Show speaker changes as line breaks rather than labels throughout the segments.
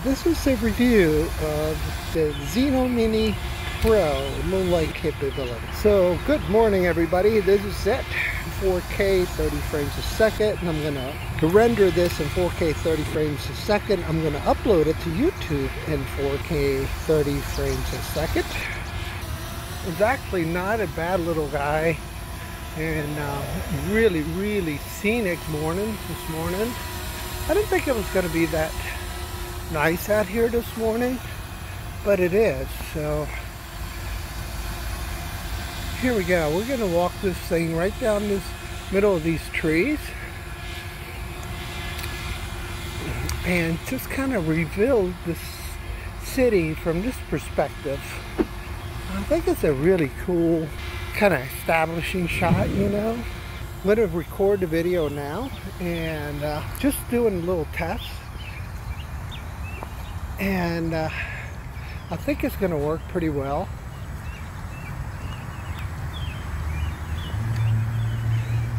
This is a review of the Zino Mini Pro low-light capability. So good morning everybody, this is set 4K 30 frames a second, and I'm gonna render this in 4K 30 frames a second. I'm gonna upload it to YouTube in 4K 30 frames a second. It's actually not a bad little guy, and really scenic morning this morning. I didn't think it was going to be that nice out here this morning, but it is. So here we go. We're going to walk this thing right down this middle of these trees and just kind of reveal this city from this perspective. I think it's a really cool kind of establishing shot, you know. I'm going to record the video now and just doing a little test, and I think it's going to work pretty well.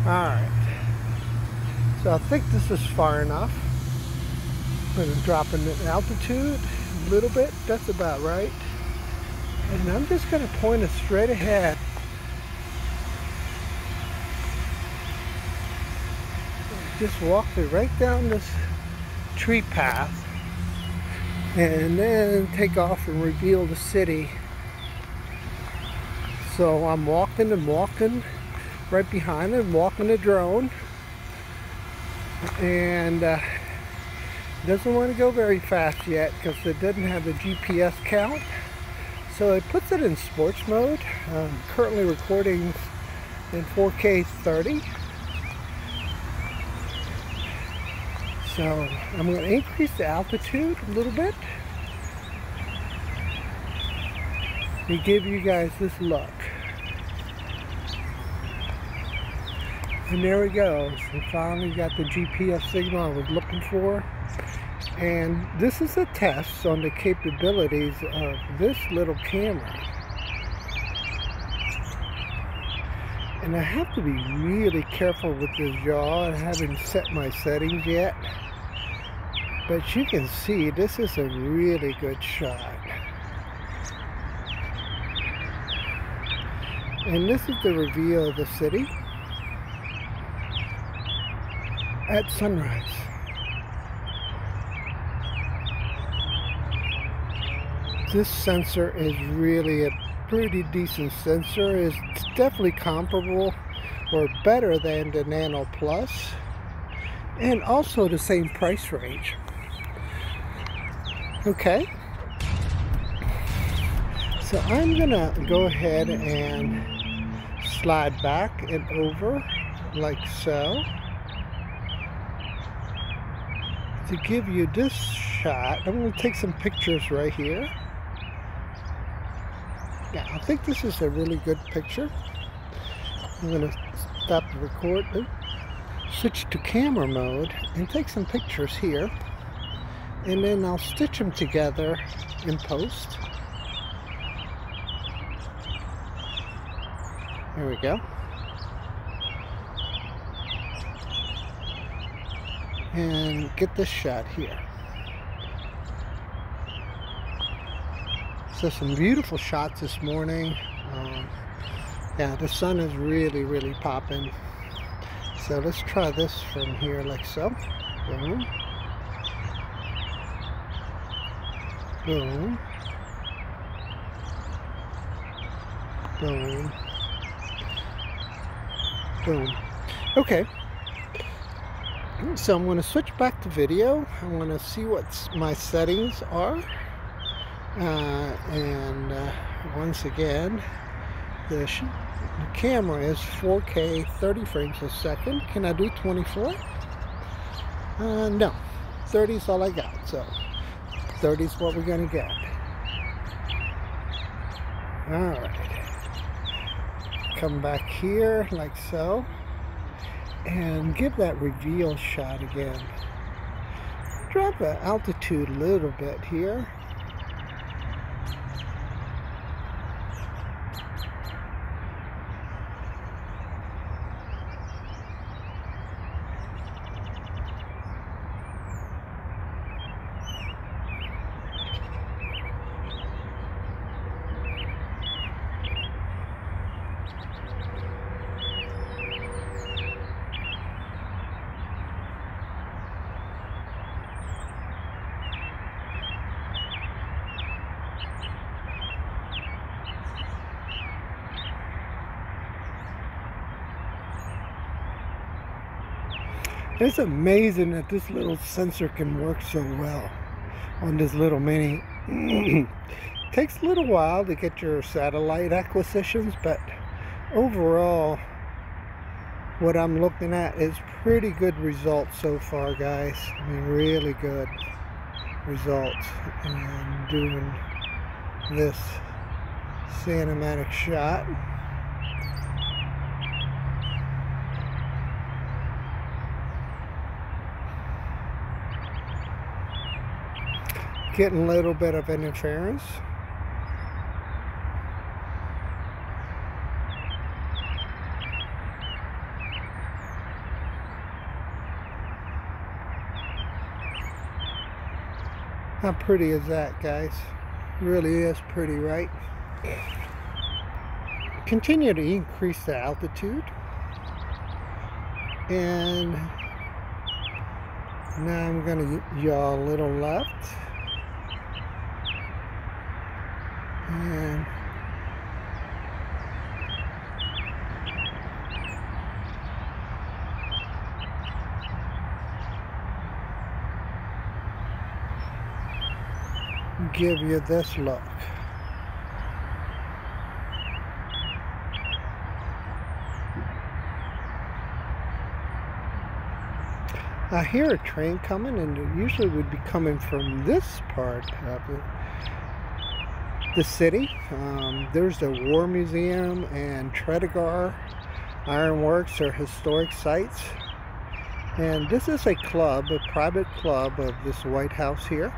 Alright, so I think this is far enough. I'm going to drop in the altitude a little bit, that's about right. And I'm just going to point it straight ahead. Just walk it right down this tree path and then take off and reveal the city. So I'm walking and walking right behind it, walking the drone, and doesn't want to go very fast yet because it doesn't have the GPS count. So it puts it in sports mode. I'm currently recording in 4K 30. So I'm going to increase the altitude a little bit to give you guys this look. And there we go. So finally got the GPS signal I was looking for. And this is a test on the capabilities of this little camera. And I have to be really careful with this yaw. I haven't set my settings yet. But you can see this is a really good shot. And this is the reveal of the city at sunrise. This sensor is really a pretty decent sensor. It's definitely comparable or better than the Nano Plus, and also the same price range. Okay, so I'm gonna go ahead and slide back and over like so to give you this shot. I'm going to take some pictures right here. Yeah, I think this is a really good picture. I'm going to stop the record, switch to camera mode, and take some pictures here. And then I'll stitch them together in post. There we go. And get this shot here. So some beautiful shots this morning. Yeah, the sun is really popping. So let's try this from here like so. Boom. Boom. Boom. Boom. Okay. So I'm going to switch back to video. I want to see what my settings are. Once again, the camera is 4K 30 frames a second. Can I do 24? No. 30 is all I got. So 30 is what we're going to get. Alright. Come back here like so. And give that reveal shot again. Drop the altitude a little bit here. It's amazing that this little sensor can work so well on this little mini. Takes a little while to get your satellite acquisitions, but overall what I'm looking at is pretty good results so far, guys. I mean, really good results. And doing this cinematic shot. Getting a little bit of interference. How pretty is that, guys? Really is pretty, right? Continue to increase the altitude. And now I'm going to yaw a little left. And give you this look. I hear a train coming, and it usually would be coming from this part of the city. There's the War Museum and Tredegar Ironworks are historic sites. And this is a club, a private club of this White House here.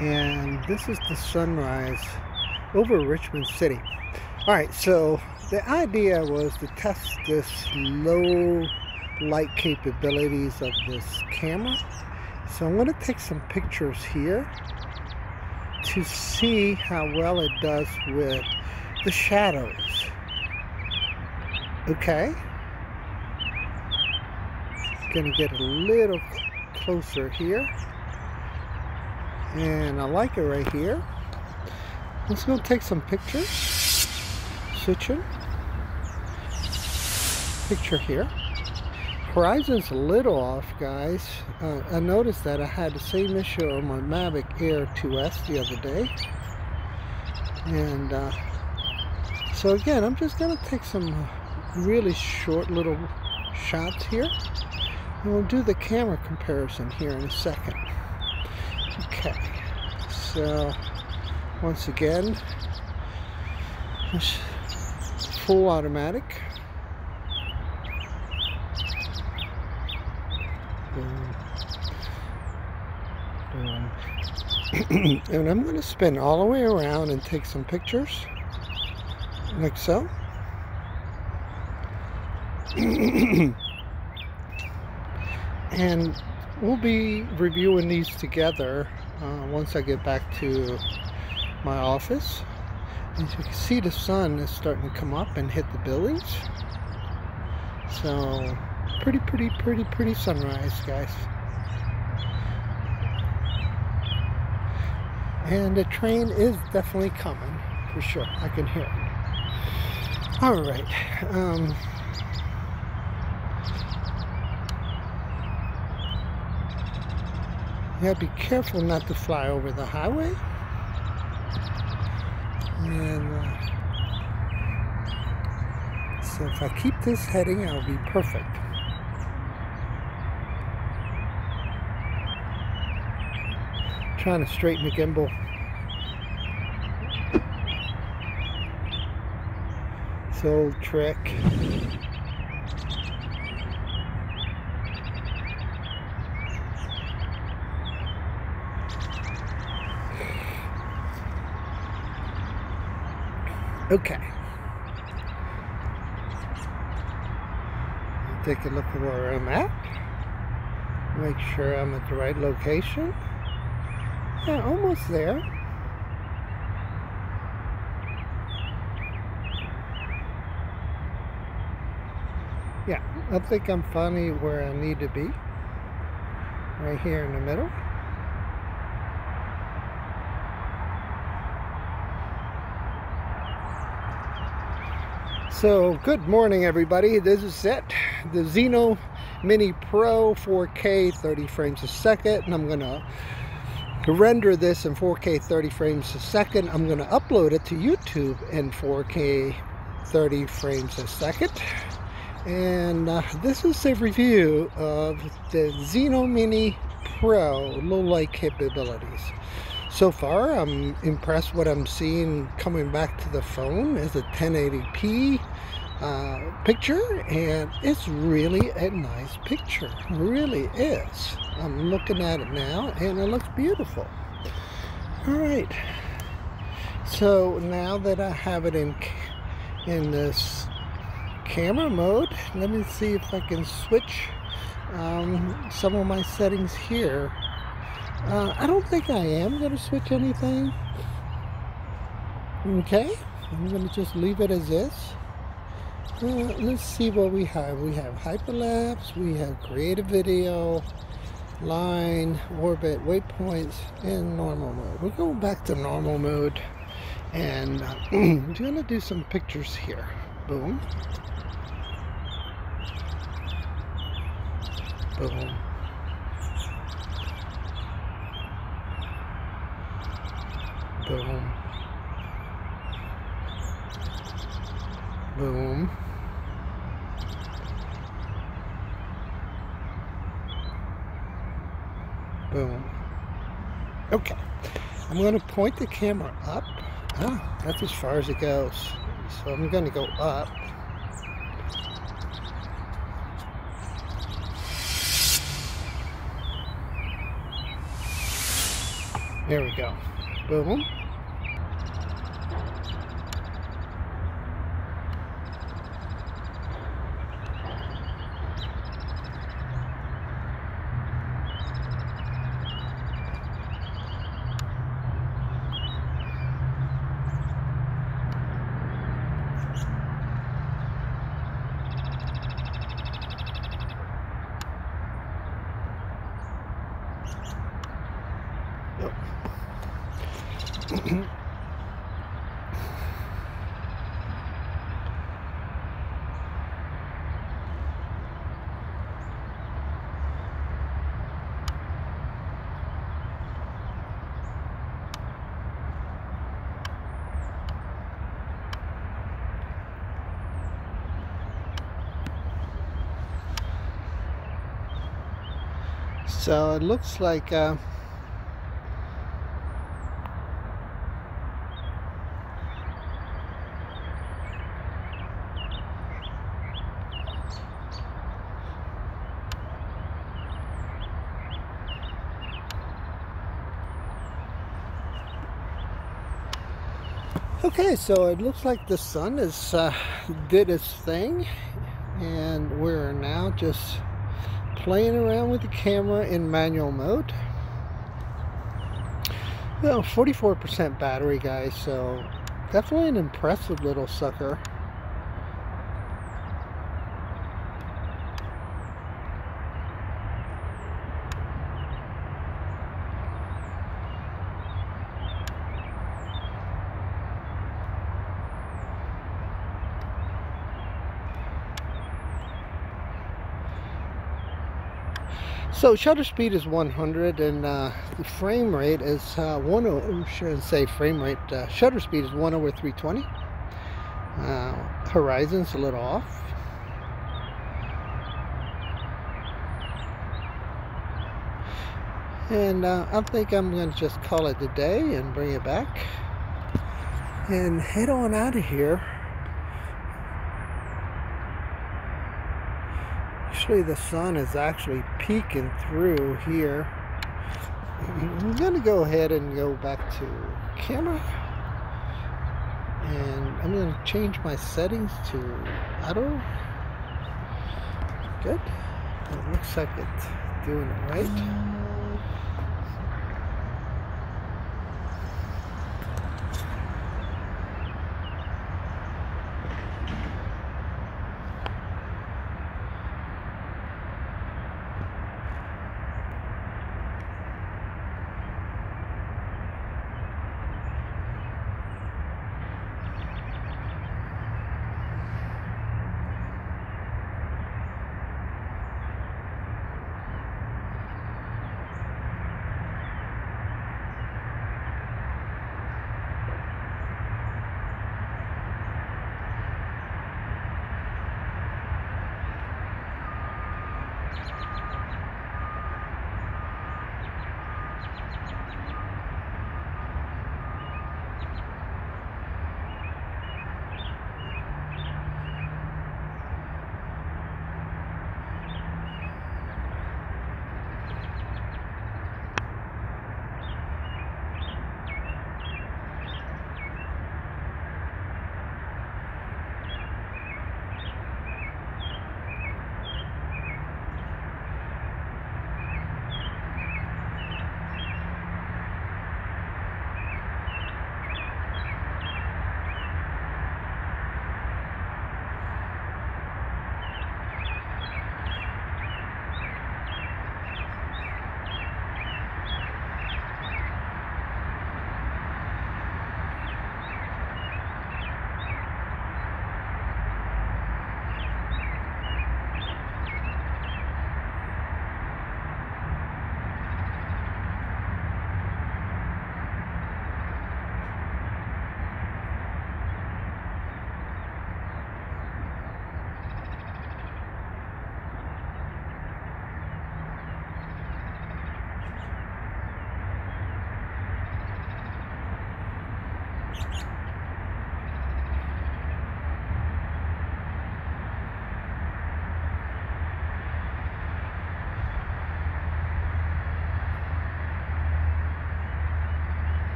And this is the sunrise over Richmond City. Alright, so the idea was to test this low light capabilities of this camera. So I'm going to take some pictures here to see how well it does with the shadows. Okay. Gonna get a little closer here. And I like it right here. Let's go take some pictures. Switching. Picture here. Horizon's a little off, guys. I noticed that I had the same issue on my Mavic Air 2S the other day. And so again, I'm just going to take some really short little shots here. And we'll do the camera comparison here in a second. Okay, so once again, full automatic. Boom. Boom. And I'm going to spin all the way around and take some pictures, like so. And we'll be reviewing these together once I get back to my office. As you can see, the sun is starting to come up and hit the buildings. So pretty sunrise, guys. And the train is definitely coming, for sure. I can hear it. All right. You gotta be careful not to fly over the highway. And so if I keep this heading, I'll be perfect. Trying to straighten the gimbal. It's an old trick. Okay. Take a look at where I'm at. Make sure I'm at the right location. Yeah, almost there. Yeah, I think I'm finally where I need to be. Right here in the middle. So good morning everybody, this is it, the Zino Mini Pro 4K 30 frames a second, and I'm gonna render this in 4K 30 frames a second. I'm gonna upload it to YouTube in 4K 30 frames a second. And this is a review of the Zino Mini Pro low light capabilities. So far, I'm impressed what I'm seeing coming back to the phone is a 1080p picture, and it's really a nice picture. It really is. I'm looking at it now, and it looks beautiful. All right. So now that I have it in this camera mode, let me see if I can switch some of my settings here. I don't think I am going to switch anything. Okay, I'm going to just leave it as is. Let's see what we have. We have Hyperlapse, we have creative video, line, orbit, waypoints, and normal mode. We're going back to normal mode, and I'm going to do some pictures here. Boom. Boom. Boom. Boom. Boom. Okay. I'm going to point the camera up. That's as far as it goes. So I'm going to go up. There we go. Boom. So it looks like okay, so it looks like the sun is did its thing, and we're now just playing around with the camera in manual mode. Well, 44% battery, guys, so definitely an impressive little sucker. So shutter speed is 100, and the frame rate is shouldn't say frame rate. Shutter speed is 1/320. Horizon's a little off. And I think I'm going to just call it a day and bring it back and head on out of here. Actually, the sun is actually peeking through here. I'm going to go ahead and go back to camera, and I'm going to change my settings to auto. Good. It looks like it's doing it right.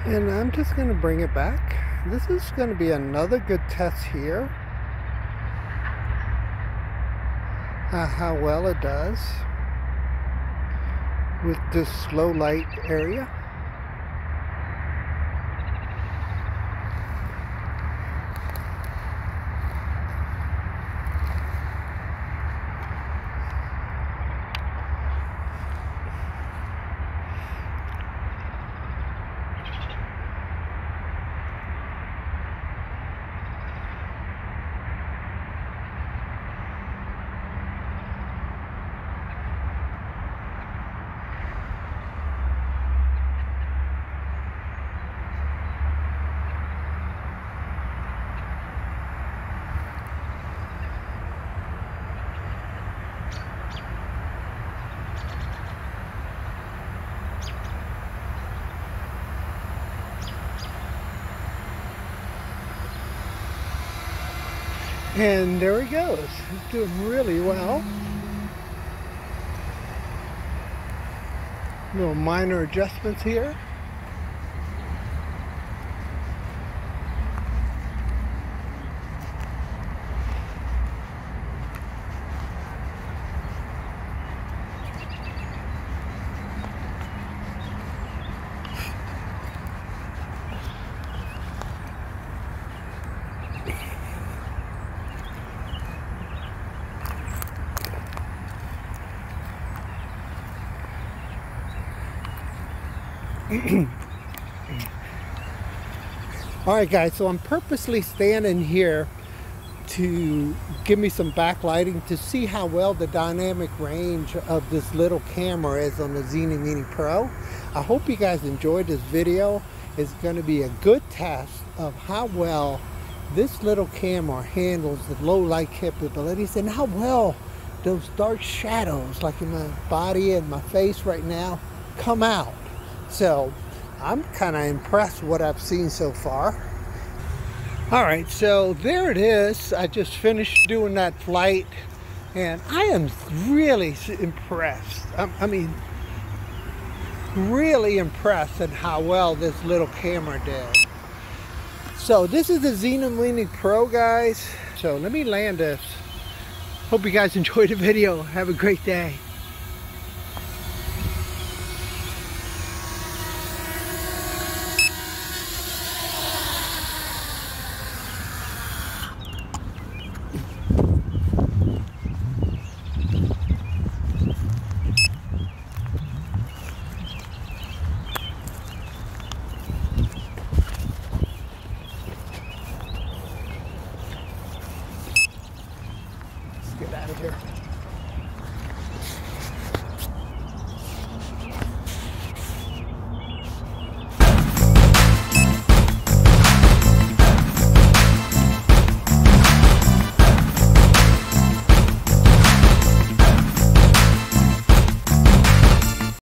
And I'm just going to bring it back. This is going to be another good test here. How well it does with this low light area. And there he goes. He's doing really well. Little minor adjustments here. Alright guys, so I'm purposely standing here to give me some backlighting to see how well the dynamic range of this little camera is on the Zino Mini Pro. I hope you guys enjoyed this video. It's going to be a good test of how well this little camera handles the low light capabilities and how well those dark shadows like in my body and my face right now come out. So I'm kind of impressed with what I've seen so far. Alright, so there it is. I just finished doing that flight and I am really impressed. I mean, really impressed at how well this little camera did. So this is the Zino Mini Pro, guys. So let me land this. Hope you guys enjoyed the video. Have a great day.